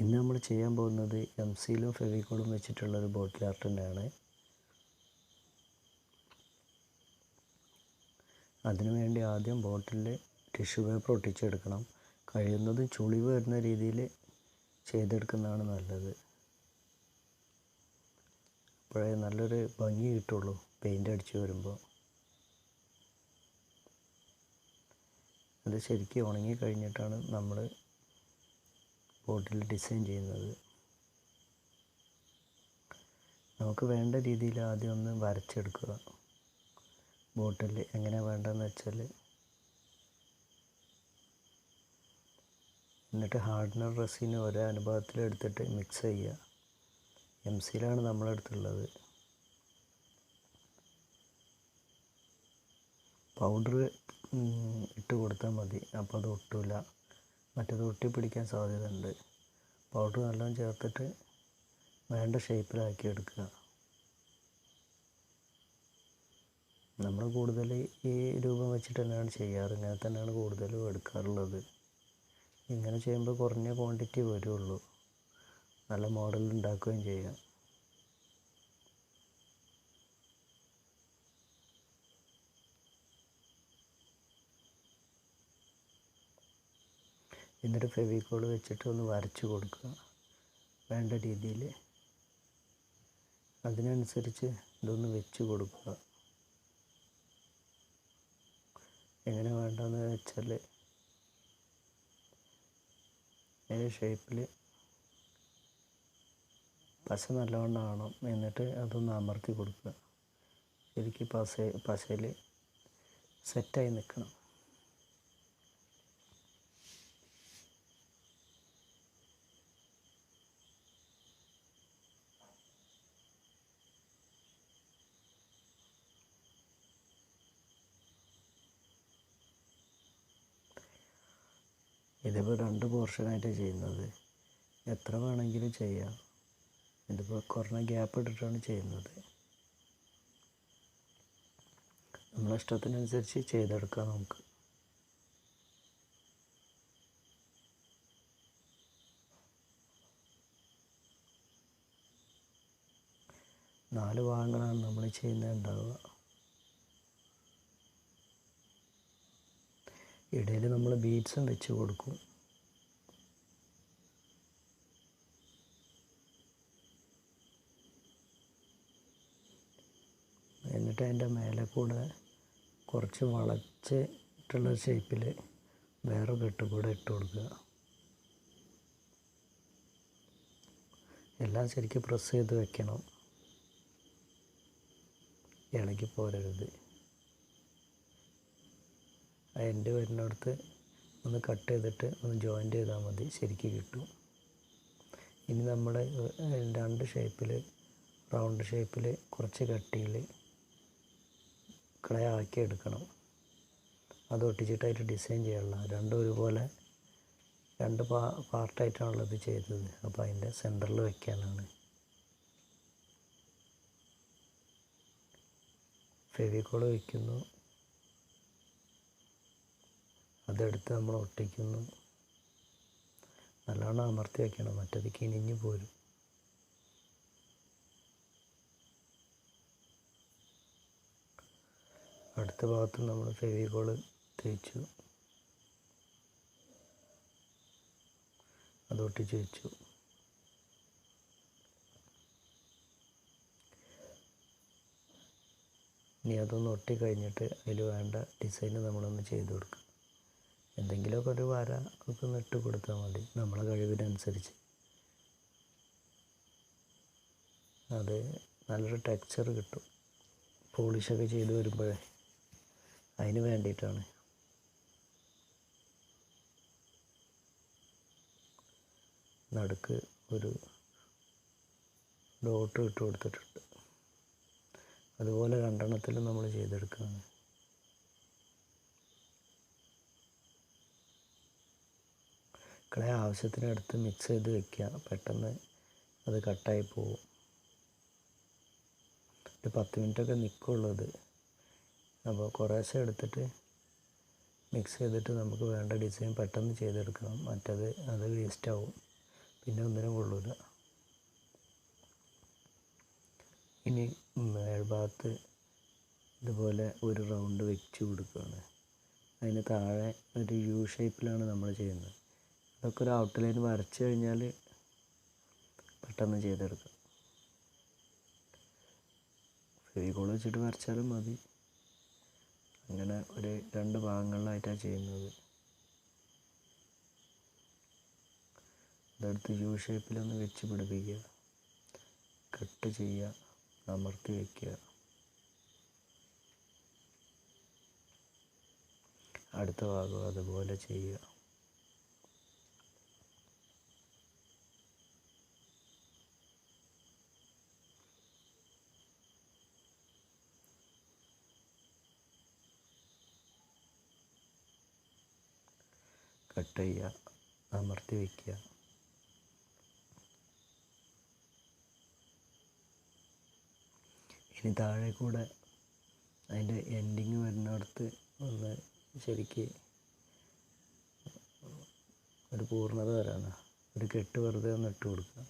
ഇന്ന് നമ്മൾ ചെയ്യാൻ പോകുന്നത് എംസിയിലും ഫെവിക്കോളും വെച്ചിട്ടുള്ളൊരു ബോട്ടിൽ ആർട്ട് തന്നെയാണ്. അതിനുവേണ്ടി ആദ്യം ബോട്ടിലിൽ ടിഷ്യൂ പേപ്പർ ഒട്ടിച്ചെടുക്കണം. കഴിയുന്നത് ചുളിവ് വരുന്ന രീതിയിൽ ചെയ്തെടുക്കുന്നതാണ് നല്ലത്. അപ്പോഴേ നല്ലൊരു ഭംഗി കിട്ടുള്ളൂ പെയിൻ്റ് അടിച്ച് വരുമ്പോൾ. അത് ശരിക്കും ഉണങ്ങി കഴിഞ്ഞിട്ടാണ് നമ്മൾ ബോട്ടിൽ ഡിസൈൻ ചെയ്യുന്നത്. നമുക്ക് വേണ്ട രീതിയിൽ ആദ്യം ഒന്ന് വരച്ചെടുക്കുക. ബോട്ടിൽ എങ്ങനെ വേണ്ടതെന്ന് വെച്ചാൽ, എന്നിട്ട് ഹാർഡ്നർ റെസിൻ ഒരേ അനുപാതത്തിൽ എടുത്തിട്ട് മിക്സ് ചെയ്യുക. എംസിയിലാണ് നമ്മളെടുത്തുള്ളത്. പൗഡർ ഇട്ട് കൊടുത്താൽ മതി, അപ്പോൾ അത് ഒട്ടില്ല. മറ്റേത് ഒട്ടിപ്പിടിക്കാൻ സാധ്യതയുണ്ട്. പൗഡർ നല്ലോണം ചേർത്തിട്ട് വേണ്ട ഷേപ്പിലാക്കി എടുക്കുക. നമ്മൾ കൂടുതൽ ഈ രൂപം വെച്ചിട്ട് തന്നെയാണ് ചെയ്യാറ്. ഇങ്ങനെ തന്നെയാണ് കൂടുതലും എടുക്കാറുള്ളത്. ഇങ്ങനെ ചെയ്യുമ്പോൾ കുറഞ്ഞ ക്വാണ്ടിറ്റി വരുള്ളൂ. നല്ല മോഡൽ ഉണ്ടാക്കുകയും ചെയ്യാം. എന്നിട്ട് ഫെവിക്കോൾ വെച്ചിട്ട് ഒന്ന് വരച്ച് കൊടുക്കുക വേണ്ട രീതിയിൽ. അതിനനുസരിച്ച് ഇതൊന്ന് വെച്ച് കൊടുക്കുക. എങ്ങനെ വേണ്ടതെന്ന് വെച്ചാൽ അതിൻ്റെ ഷേപ്പിൽ പശ നല്ലവണ്ണം ആവണം. എന്നിട്ട് അതൊന്ന് അമർത്തി കൊടുക്കുക. ശരിക്കും പശയിൽ സെറ്റായി നിൽക്കണം. ഇതിപ്പോൾ 2 പോർഷനായിട്ട് ചെയ്യുന്നത്. എത്ര വേണമെങ്കിലും ചെയ്യാം. ഇതിപ്പോൾ കുറഞ്ഞ ഗ്യാപ്പ് ഇട്ടിട്ടാണ് ചെയ്യുന്നത്. നമ്മളെ ഇഷ്ടത്തിനനുസരിച്ച് ചെയ്തെടുക്കാം നമുക്ക്. നാല് ഭാഗങ്ങളാണ് നമ്മൾ ചെയ്യുന്നത് ഉണ്ടാവുക. ഇടയിൽ നമ്മൾ ബീഡ്സും വെച്ച് കൊടുക്കും. എന്നിട്ട് അതിൻ്റെ മേലെ കൂടെ കുറച്ച് വളച്ചിട്ടുള്ള ഷേപ്പിൽ വേറെ കെട്ട് കൂടെ ഇട്ട് കൊടുക്കുക. എല്ലാം ശരിക്കും പ്രസ് ചെയ്ത് വെക്കണം, ഇളകി പോരരുത്. ആ എൻഡ് വരുന്നിടത്ത് ഒന്ന് കട്ട് ചെയ്തിട്ട് ഒന്ന് ജോയിൻ്റ് ചെയ്താൽ മതി, ശരിക്ക് കിട്ടും. ഇനി നമ്മൾ 2 ഷേപ്പിൽ, റൗണ്ട് ഷേപ്പിൽ കുറച്ച് കട്ടിയിൽ ക്ലേ ആക്കി എടുക്കണം. അത് ഒട്ടിച്ചിട്ടായിട്ട് ഡിസൈൻ ചെയ്യാനുള്ള. രണ്ടും ഒരുപോലെ 2 പാർട്ടായിട്ടാണുള്ളത് ചെയ്തത്. അപ്പോൾ അതിൻ്റെ സെൻറ്ററിൽ വയ്ക്കാനാണ്. ഫെവിക്കോൾ വയ്ക്കുന്നു, അതെടുത്ത് നമ്മൾ ഒട്ടിക്കുന്നു. നല്ലോണം അമർത്തി വയ്ക്കണം, മറ്റേത് കിനിഞ്ഞ് പോരും. അടുത്ത ഭാഗത്ത് നമ്മൾ ഫെവിക്കോൾ തേച്ചു, അത് ഒട്ടിച്ച് വെച്ചു. ഇനി അതൊന്ന് ഒട്ടി കഴിഞ്ഞിട്ട് അതിൽ വേണ്ട ഡിസൈന് നമ്മളൊന്ന് ചെയ്ത് കൊടുക്കുക. എന്തെങ്കിലുമൊക്കെ ഒരു വര ഒക്കെ ഇട്ട് കൊടുത്താൽ മതി, നമ്മളെ കഴിവിനനുസരിച്ച്. അത് നല്ലൊരു ടെക്സ്ചർ കിട്ടും പോളിഷൊക്കെ ചെയ്ത് വരുമ്പോഴേ. അതിന് വേണ്ടിയിട്ടാണ്. നടുക്ക് ഒരു ഡോട്ട് ഇട്ട് കൊടുത്തിട്ടുണ്ട്. അതുപോലെ 2 എണ്ണത്തിലും നമ്മൾ ചെയ്തെടുക്കുകയാണ്. ക്ലേ ആവശ്യത്തിനടുത്ത് മിക്സ് ചെയ്ത് വെക്കുക. പെട്ടെന്ന് അത് കട്ടായി പോകും. ഒരു 10 മിനിറ്റൊക്കെ നിൽക്കുള്ളത്. അപ്പോൾ കുറേശ്ശെ എടുത്തിട്ട് മിക്സ് ചെയ്തിട്ട് നമുക്ക് വേണ്ട ഡിസൈൻ പെട്ടെന്ന് ചെയ്തെടുക്കണം. മറ്റത് വേസ്റ്റ് ആവും. പിന്നെ ഒന്നിനും കൊള്ളൂല. ഇനി മേൽഭാഗത്ത് ഇതുപോലെ ഒരു റൗണ്ട് വെച്ച് കൊടുക്കുകയാണ്. അതിന് താഴെ ഒരു യു ഷേപ്പിലാണ് നമ്മൾ ചെയ്യുന്നത്. അതൊക്കെ ഒരു ഔട്ട്ലൈൻ വരച്ച് കഴിഞ്ഞാൽ പെട്ടെന്ന് ചെയ്തെടുക്കാം. ഫെവിക്കോൾ വെച്ചിട്ട് വരച്ചാലും മതി. അങ്ങനെ ഒരു 2 ഭാഗങ്ങളിലായിട്ടാണ് ചെയ്യുന്നത്. ഇതെടുത്ത് യു ഷേപ്പിലൊന്ന് വെച്ച് പിടിപ്പിക്കുക, കട്ട് ചെയ്യുക, അമർത്തി വയ്ക്കുക. അടുത്ത ഭാഗം അതുപോലെ ചെയ്യുക. കട്ട് ചെയ്യുക, അമർത്തി വയ്ക്കുക. ഇനി താഴെ കൂടെ അതിൻ്റെ എൻഡിങ് വരുന്നിടത്ത് ഒന്ന് ശരിക്ക് ഒരു പൂർണ്ണത വരാനാണ് ഒരു കെട്ട് വെറുതെ ഒന്ന് ഇട്ട് കൊടുക്കുക.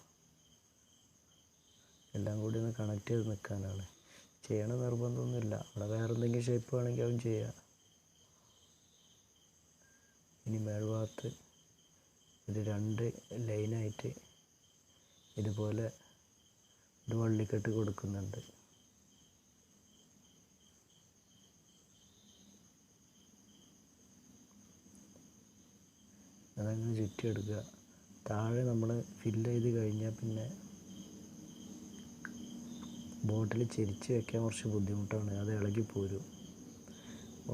എല്ലാം കൂടി ഒന്ന് കണക്ട് ചെയ്ത് നിൽക്കാനാണ്. ചെയ്യണ നിർബന്ധമൊന്നുമില്ല. അവിടെ വേറെ എന്തെങ്കിലും ഷേപ്പ് വേണമെങ്കിൽ അതും ചെയ്യാം. ഇനി മേൽഭാഗത്ത് ഒരു 2 ലൈനായിട്ട് ഇതുപോലെ ഒരു വള്ളിക്കെട്ട് കൊടുക്കുന്നുണ്ട്. അതങ്ങനെ ചുറ്റിയെടുക്കുക. താഴെ നമ്മൾ ഫില്ല് ചെയ്ത് കഴിഞ്ഞാൽ പിന്നെ ബോട്ടിൽ ചെരിച്ച് വയ്ക്കാൻ കുറച്ച് ബുദ്ധിമുട്ടാണ്. അത് ഇളകിപ്പോരും.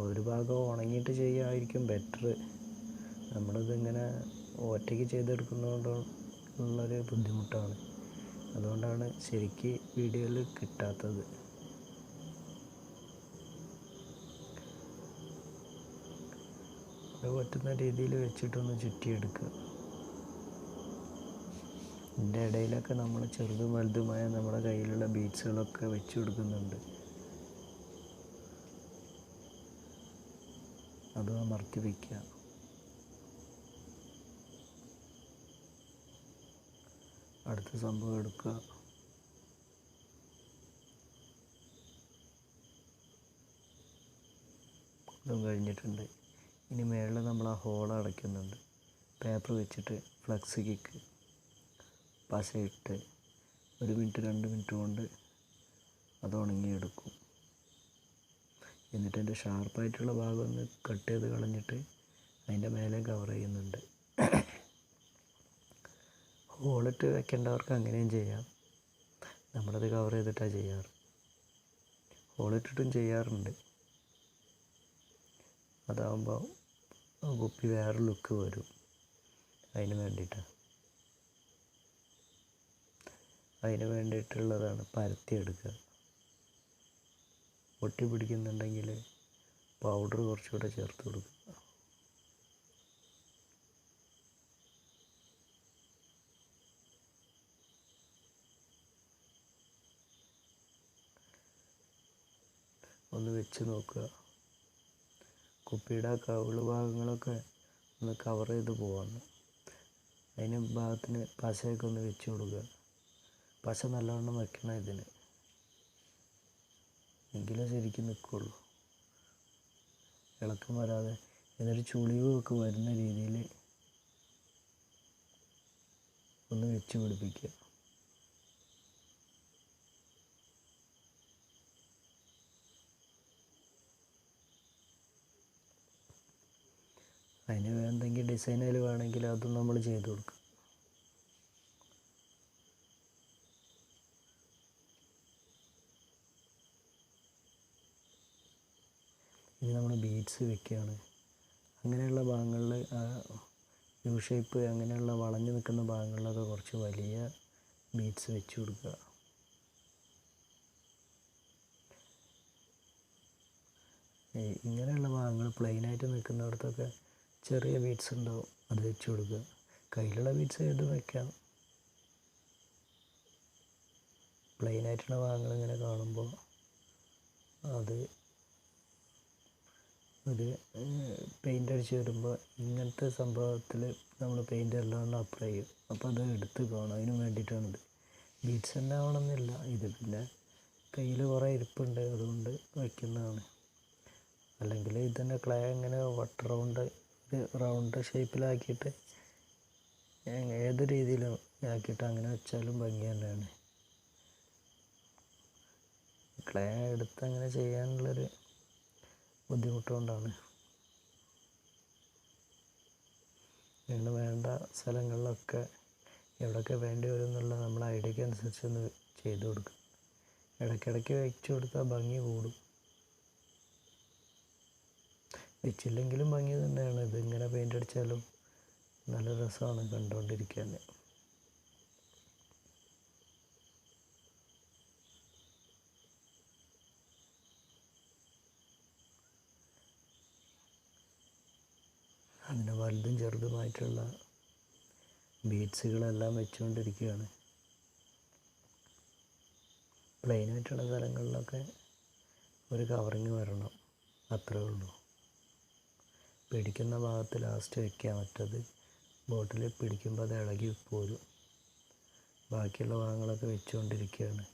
ഒരു ഭാഗം ഉണങ്ങിയിട്ട് ചെയ്യുകയായിരിക്കും ബെറ്റർ. നമ്മളിതിങ്ങനെ ഒറ്റയ്ക്ക് ചെയ്തെടുക്കുന്നതുകൊണ്ട് ഉള്ളൊരു ബുദ്ധിമുട്ടാണ്. അതുകൊണ്ടാണ് ശരിക്ക് വീഡിയോയിൽ കിട്ടാത്തത്. അത് പറ്റുന്ന രീതിയിൽ വെച്ചിട്ടൊന്ന് ചുറ്റിയെടുക്കുക. ഇതിൻ്റെ ഇടയിലൊക്കെ നമ്മൾ ചെറുതും വലുതുമായ നമ്മുടെ കയ്യിലുള്ള ബീഡ്സുകളൊക്കെ വെച്ച് കൊടുക്കുന്നുണ്ട്. അത് അമർത്തി വയ്ക്കുക. അടുത്ത സംഭവം എടുക്കുക. ഇതും കഴിഞ്ഞിട്ടുണ്ട്. ഇനി മേളിൽ നമ്മൾ ആ ഹോൾ അടയ്ക്കുന്നുണ്ട്. പേപ്പർ വെച്ചിട്ട് ഫ്ലക്സ് കിക്ക് പശയിട്ട് 1 മിനിറ്റ് 2 മിനിറ്റ് കൊണ്ട് അത് ഉണങ്ങിയെടുക്കും. എന്നിട്ട് അതിൻ്റെ ഷാർപ്പായിട്ടുള്ള ഭാഗം ഒന്ന് കട്ട് ചെയ്ത് കളഞ്ഞിട്ട് അതിൻ്റെ മേലെ കവർ ചെയ്യുന്നുണ്ട്. ഹോളിട്ട് വെക്കേണ്ടവർക്ക് അങ്ങനെയും ചെയ്യാം. നമ്മളത് കവർ ചെയ്തിട്ടാണ് ചെയ്യാറ്. ഹോളിട്ടിട്ടും ചെയ്യാറുണ്ട്. അതാകുമ്പോൾ കുപ്പി വേറെ ലുക്ക് വരും. അതിന് വേണ്ടിയിട്ടുള്ളതാണ് പരത്തിയെടുക്കുക. ഒട്ടി പിടിക്കുന്നുണ്ടെങ്കിൽ പൗഡർ കുറച്ചുകൂടെ ചേർത്ത് കൊടുക്കുക. ഒന്ന് വെച്ച് നോക്കുക. കുപ്പിയുടെ കവിള് ഭാഗങ്ങളൊക്കെ ഒന്ന് കവർ ചെയ്ത് പോവാണ്. അതിന് ഭാഗത്തിന് പശയൊക്കെ ഒന്ന് വെച്ച് കൊടുക്കുക. പശ നല്ലവണ്ണം വെക്കണം ഇതിന്, എങ്കിലേ ശരിക്കും നിൽക്കുള്ളൂ. ഇളക്കം വരാതെ എന്നിട്ട് ചുളിവൊക്കെ വരുന്ന രീതിയിൽ ഒന്ന് വെച്ച് പിടിപ്പിക്കുക. അതിന് എന്തെങ്കിലും ഡിസൈനുകൾ വേണമെങ്കിൽ അതും നമ്മൾ ചെയ്ത് കൊടുക്കും. ഇനി നമ്മൾ ബീഡ്സ് വെക്കുകയാണ്. അങ്ങനെയുള്ള ഭാഗങ്ങളിൽ യു ഷേപ്പ് അങ്ങനെയുള്ള വളഞ്ഞു നിൽക്കുന്ന ഭാഗങ്ങളിലൊക്കെ കുറച്ച് വലിയ ബീഡ്സ് വെച്ച് കൊടുക്കുക. ഇങ്ങനെയുള്ള ഭാഗങ്ങൾ പ്ലെയിനായിട്ട് നിൽക്കുന്നിടത്തൊക്കെ ചെറിയ ബീഡ്സ് ഉണ്ടാവും, അത് വെച്ച് കൊടുക്കുക. കയ്യിലുള്ള ബീഡ്സ് ഏതും വയ്ക്കാം. പ്ലെയിനായിട്ടുള്ള ഭാഗങ്ങൾ ഇങ്ങനെ കാണുമ്പോൾ അത് ഒരു പെയിൻ്റ് അടിച്ച് വരുമ്പോൾ ഇങ്ങനത്തെ സംഭവത്തിൽ നമ്മൾ പെയിൻ്റ് എല്ലാം അപ്ലൈ ചെയ്യും. അപ്പോൾ അത് എടുത്ത് കാണും. അതിന് വേണ്ടിയിട്ടാണിത്. ബീഡ്സ് തന്നെ ആവണമെന്നില്ല. ഇത് പിന്നെ കയ്യിൽ കുറേ ഇരിപ്പുണ്ട്, അതുകൊണ്ട് വയ്ക്കുന്നതാണ്. അല്ലെങ്കിൽ ഇതന്നെ ക്ലേ ഇങ്ങനെ റൗണ്ട് ഷേപ്പിലാക്കിയിട്ട് ഏത് രീതിയിലും ആക്കിയിട്ട് അങ്ങനെ വെച്ചാലും ഭംഗി തന്നെയാണ്. ക്ലേ എടുത്ത് അങ്ങനെ ചെയ്യാനുള്ളൊരു ബുദ്ധിമുട്ടുകൊണ്ടാണ്. അങ്ങനെ വേണ്ട സ്ഥലങ്ങളിലൊക്കെ എവിടെയൊക്കെ വേണ്ടി വരും എന്നുള്ള നമ്മളെ ഐഡിയക്ക് അനുസരിച്ചൊന്ന് ചെയ്ത് കൊടുക്കും. ഇടയ്ക്കിടയ്ക്ക് വെച്ച് കൊടുത്താൽ ഭംഗി കൂടും. വെച്ചില്ലെങ്കിലും ഭംഗി തന്നെയാണ്. ഇതിങ്ങനെ പെയിൻ്റ് അടിച്ചാലും നല്ല രസമാണ് കണ്ടുകൊണ്ടിരിക്കാൻ. അങ്ങനെ വലുതും ചെറുതുമായിട്ടുള്ള ബീഡ്സുകളെല്ലാം വെച്ചുകൊണ്ടിരിക്കുകയാണ്. പ്ലെയിനായിട്ടുള്ള സ്ഥലങ്ങളിലൊക്കെ ഒരു കവറിങ് വരണം, അത്രേ ഉള്ളൂ. പിടിക്കുന്ന ഭാഗത്ത് ലാസ്റ്റ് വയ്ക്കുക. മറ്റത് ബോട്ടിൽ പിടിക്കുമ്പോൾ അത് ഇളകി പോരും. ബാക്കിയുള്ള ഭാഗങ്ങളൊക്കെ വെച്ചുകൊണ്ടിരിക്കുകയാണ്.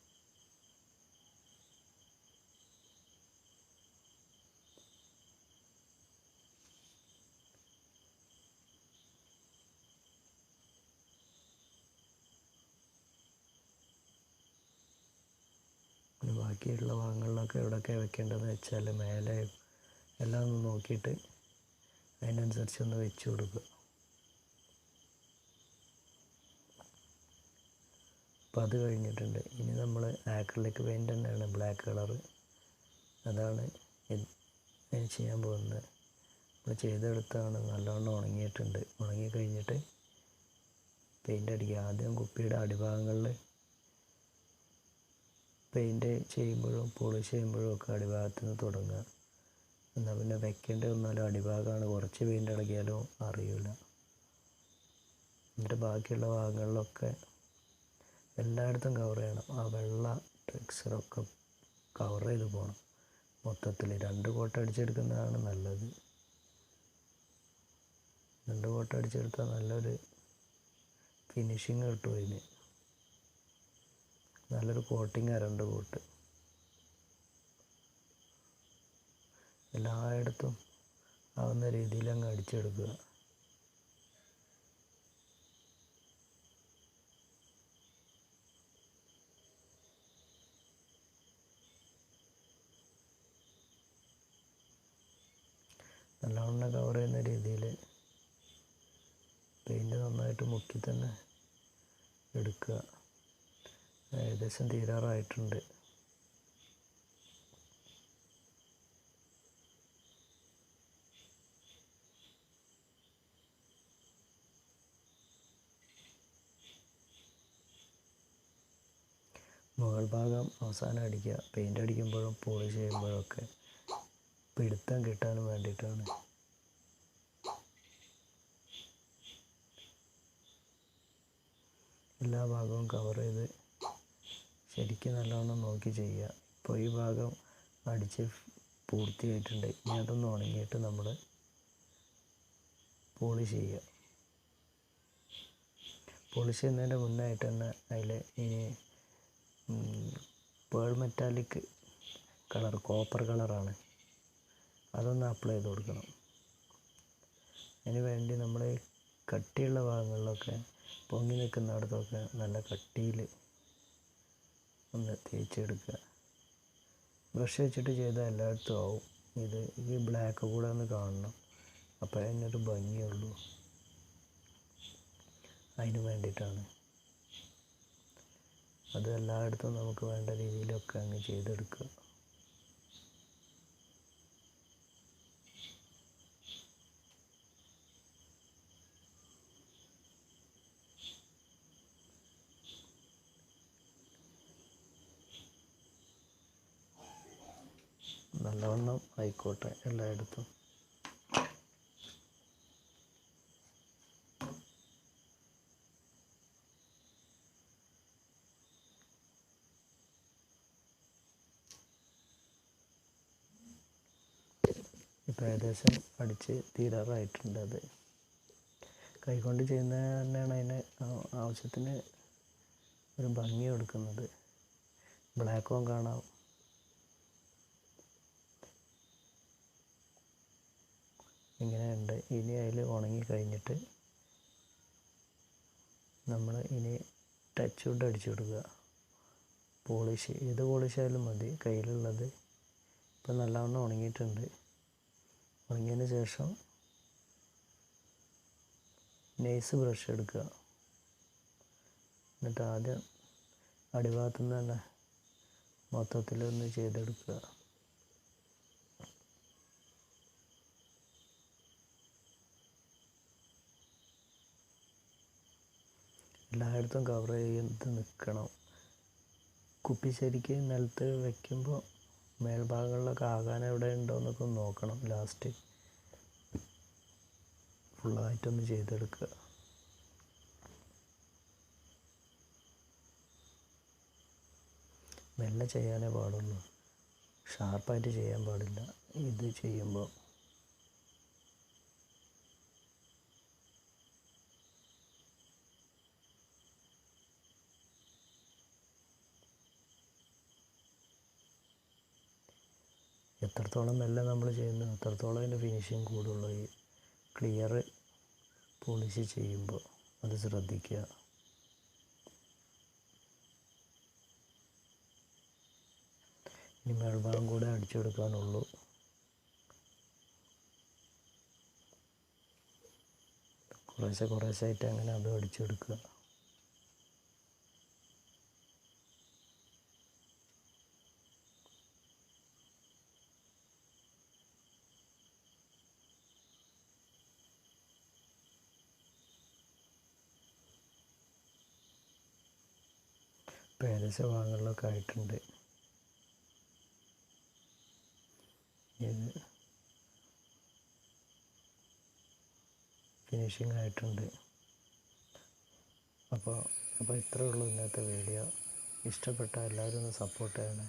ബാക്കിയുള്ള ഭാഗങ്ങളിലൊക്കെ എവിടെയൊക്കെ വെക്കേണ്ടതെന്ന് വെച്ചാൽ മേലെ എല്ലാം ഒന്ന് നോക്കിയിട്ട് അതിനനുസരിച്ചൊന്ന് വെച്ച് കൊടുക്കുക. അപ്പോൾ അത് കഴിഞ്ഞിട്ടുണ്ട്. ഇനി നമ്മൾ ആക്രിലിക് പെയിൻ്റ് തന്നെയാണ്, ബ്ലാക്ക് കളറ്. അതാണ് ചെയ്യാൻ പോകുന്നത്. നമ്മൾ ചെയ്തെടുത്താണ്, നല്ലവണ്ണം ഉണങ്ങിയിട്ടുണ്ട്. ഉണങ്ങി കഴിഞ്ഞിട്ട് പെയിൻ്റ് അടിക്കുക. ആദ്യം കുപ്പിയുടെ അടിഭാഗങ്ങളിൽ പെയിൻ്റ് ചെയ്യുമ്പോഴും പോളിഷ് ചെയ്യുമ്പോഴും ഒക്കെ അടിഭാഗത്ത് നിന്ന് തുടങ്ങുക. എന്നാൽ പിന്നെ വെക്കേണ്ടി വന്നാലും അടിഭാഗമാണ്, കുറച്ച് പെയിൻ്റ് ഇളകിയാലും അറിയില്ല. എന്നിട്ട് ബാക്കിയുള്ള ഭാഗങ്ങളിലൊക്കെ എല്ലായിടത്തും കവർ ചെയ്യണം. ആ വെള്ള ടെക്സ്ചറൊക്കെ കവർ ചെയ്ത് പോകണം മൊത്തത്തിൽ. 2 കോട്ട് അടിച്ചെടുക്കുന്നതാണ് നല്ലത്. 2 കോട്ട് അടിച്ചെടുത്താൽ നല്ലൊരു ഫിനിഷിങ് കിട്ടും. അതിന് നല്ലൊരു കോട്ടിങ് 2 കോട്ട് എല്ലായിടത്തും ആവുന്ന രീതിയിൽ അങ്ങ് അടിച്ചെടുക്കുക. നല്ലവണ്ണം കവർ ചെയ്യുന്ന രീതിയിൽ പെയിൻറ്റ് നന്നായിട്ട് മുക്കി തന്നെ എടുക്കുക. ഏകദേശം തീരാറായിട്ടുണ്ട്. മുകൾ ഭാഗം അവസാനം അടിക്കുക. പെയിൻ്റ് അടിക്കുമ്പോഴും പോളിഷ് ചെയ്യുമ്പോഴൊക്കെ പിടുത്തം കിട്ടാനും വേണ്ടിയിട്ടാണ്. എല്ലാ ഭാഗവും കവർ ചെയ്ത് ശരിക്കും നല്ലവണ്ണം നോക്കി ചെയ്യുക. ഇപ്പോൾ ഈ ഭാഗം അടിച്ച് പൂർത്തിയായിട്ടുണ്ട്. ഇനി അതൊന്ന് ഉണങ്ങിയിട്ട് നമ്മൾ പോളിഷ് ചെയ്യുക. പോളിഷ് ചെയ്യുന്നതിൻ്റെ മുന്നായിട്ട് തന്നെ അതിൽ ഇനി പേൾ മെറ്റാലിക് കളർ, കോപ്പർ കളറാണ്, അതൊന്ന് അപ്ലൈ ചെയ്ത് കൊടുക്കണം. അതിന് വേണ്ടി നമ്മൾ കട്ടിയുള്ള ഭാഗങ്ങളിലൊക്കെ പൊങ്ങി നിൽക്കുന്നിടത്തൊക്കെ നല്ല കട്ടിയിൽ ഒന്ന് തേച്ചെടുക്കുക. ബ്രഷ് വെച്ചിട്ട് ചെയ്താൽ എല്ലായിടത്തും ആവും. ഈ ബ്ലാക്ക് കൂടെ ഒന്ന് കാണണം, അപ്പോൾ അതിനൊരു ഭംഗിയുള്ളൂ. അതിന് വേണ്ടിയിട്ടാണ്. അത് എല്ലായിടത്തും നമുക്ക് വേണ്ട രീതിയിലൊക്കെ അങ്ങ് ചെയ്തെടുക്കുക. നല്ലവണ്ണം ആയിക്കോട്ടെ എല്ലായിടത്തും. ഇപ്പോൾ ഏകദേശം അടിച്ച് തീരാറായിട്ടുണ്ട്. അത് കൈകൊണ്ട് ചെയ്യുന്നത് തന്നെയാണ് അതിന് ആവശ്യത്തിന് ഒരു ഭംഗി കൊടുക്കുന്നത്. ബ്ലാക്കും കാണാം. ഇങ്ങനെയുണ്ട്. ഇനി അതിൽ ഉണങ്ങി കഴിഞ്ഞിട്ട് നമ്മൾ ഇനി ടച്ച് വുഡ് അടിച്ചു കൊടുക്കുക. പോളിഷ്, ഏത് പോളിഷായാലും മതി കയ്യിലുള്ളത്. ഇപ്പം നല്ലവണ്ണം ഉണങ്ങിയിട്ടുണ്ട്. ഉണങ്ങിയതിന് ശേഷം നൈസ് ബ്രഷ് എടുക്കുക. എന്നിട്ട് ആദ്യം അടിഭാഗത്തു നിന്ന് തന്നെ മൊത്തത്തിലൊന്ന് ചെയ്തെടുക്കുക. എല്ലായിടത്തും കവർ ചെയ്ത് നിൽക്കണം. കുപ്പി ശരിക്ക് നിലത്ത് വയ്ക്കുമ്പോൾ മേൽഭാഗങ്ങളിലൊക്കെ ആകാൻ എവിടെ ഉണ്ടോ എന്നൊക്കെ നോക്കണം. ലാസ്റ്റ് ഫുള്ളായിട്ടൊന്ന് ചെയ്തെടുക്കുക. മെല്ലെ ചെയ്യാനേ പാടുള്ളൂ, ഷാർപ്പായിട്ട് ചെയ്യാൻ പാടില്ല ഇത് ചെയ്യുമ്പോൾ. എത്രത്തോളം മെല്ലെ നമ്മൾ ചെയ്യുന്നു അത്രത്തോളം അതിൻ്റെ ഫിനിഷിങ് കൂടുള്ളൂ. ഈ ക്ലിയർ പോളിഷ് ചെയ്യുമ്പോൾ അത് ശ്രദ്ധിക്കുക. ഇനി മേൽഭാഗം കൂടെ അടിച്ചെടുക്കാനുള്ളൂ. കുറേശ്ശായിട്ട് അങ്ങനെ അതും അടിച്ചെടുക്കുക. ഇപ്പോൾ ഏകദേശം ഭാഗങ്ങളിലൊക്കെ ആയിട്ടുണ്ട്. ഇത് ഫിനിഷിങ് ആയിട്ടുണ്ട്. അപ്പോൾ ഇത്രയേ ഉള്ളൂ ഇന്നത്തെ വീഡിയോ. ഇഷ്ടപ്പെട്ട എല്ലാവരും ഒന്ന് സപ്പോർട്ട് ചെയ്യണേ.